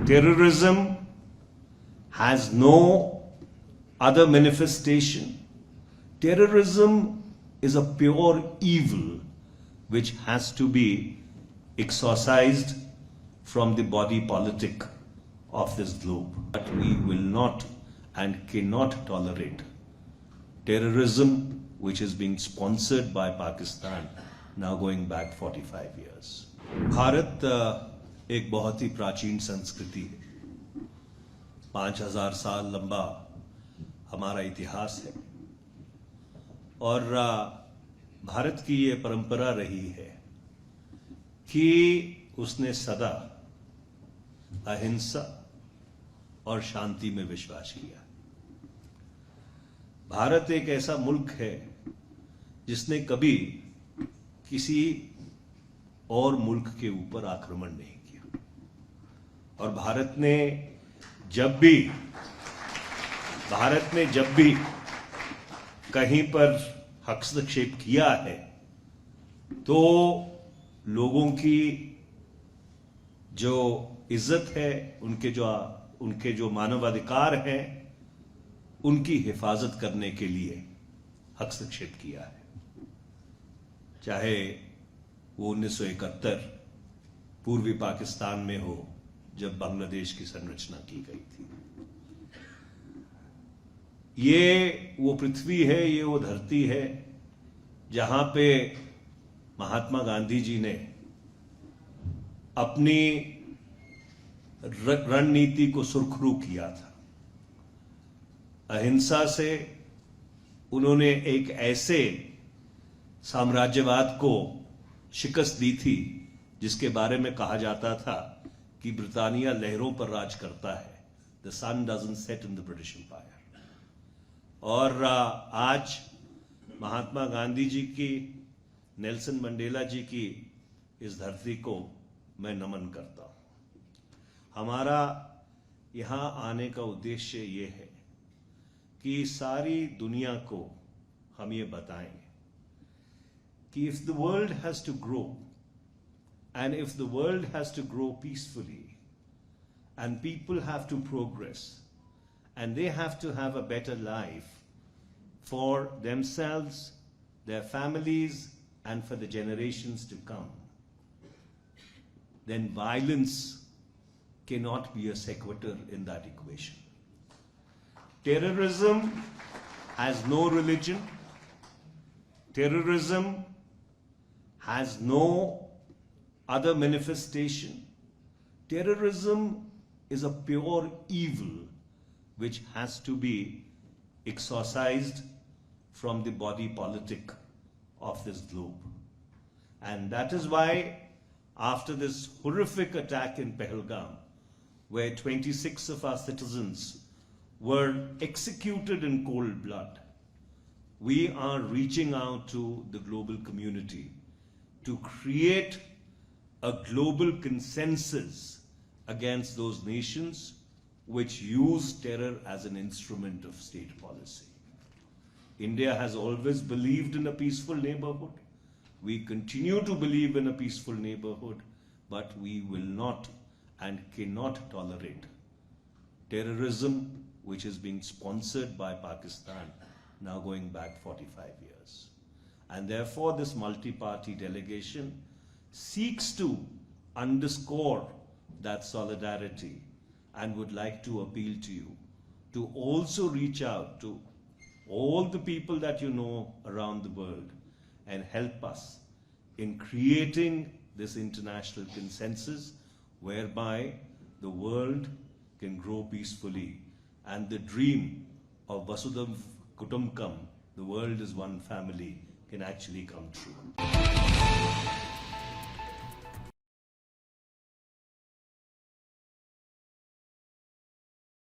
Terrorism has no other manifestation. Terrorism is a pure evil which has to be exorcised from the body politic of this globe. But we will not and cannot tolerate terrorism which is being sponsored by Pakistan now going back 45 years. Bharat एक बहुत ही प्राचीन संस्कृति है। 5000 साल लंबा हमारा इतिहास है और भारत की ये परंपरा रही है कि उसने सदा अहिंसा और शांति में विश्वास किया। भारत एक ऐसा मुल्क है जिसने कभी किसी और मुल्क के ऊपर आक्रमण नहीं किया और भारत ने जब भी कहीं पर हस्तक्षेप किया है तो लोगों की जो इज्जत है, उनके जो मानवाधिकार हैं, उनकी हिफाजत करने के लिए हस्तक्षेप किया है। चाहे वो 1971 पूर्वी पाकिस्तान में हो जब बांग्लादेश की संरचना की गई थी। ये वो पृथ्वी है, ये वो धरती है जहां पे महात्मा गांधी जी ने अपनी रणनीति को सुरखरू किया था। अहिंसा से उन्होंने एक ऐसे साम्राज्यवाद को शिकस्त दी थी जिसके बारे में कहा जाता था कि ब्रिटानिया लहरों पर राज करता है, the sun doesn't set in the British Empire. और आज महात्मा गांधी जी की, नेल्सन मंडेला जी की इस धरती को मैं नमन करता हूं। हमारा यहां आने का उद्देश्य ये है कि सारी दुनिया को हम ये बताएं कि if the world has to grow, and if the world has to grow peacefully, and people have to progress, and they have to have a better life for themselves, their families, and for the generations to come, then violence cannot be a sequitur in that equation. Terrorism has no religion. Terrorism has no other manifestation. Terrorism is a pure evil which has to be exorcised from the body politic of this globe. And that is why after this horrific attack in Pahalgam, where 26 of our citizens were executed in cold blood, we are reaching out to the global community to create a global consensus against those nations which use terror as an instrument of state policy. India has always believed in a peaceful neighborhood. We continue to believe in a peaceful neighborhood, but we will not and cannot tolerate terrorism which is being sponsored by Pakistan now going back 45 years. And therefore this multi-party delegation seeks to underscore that solidarity and would like to appeal to you to also reach out to all the people that you know around the world and help us in creating this international consensus whereby the world can grow peacefully and the dream of Vasudhaiva Kutumbakam, the world is one family, can actually come true.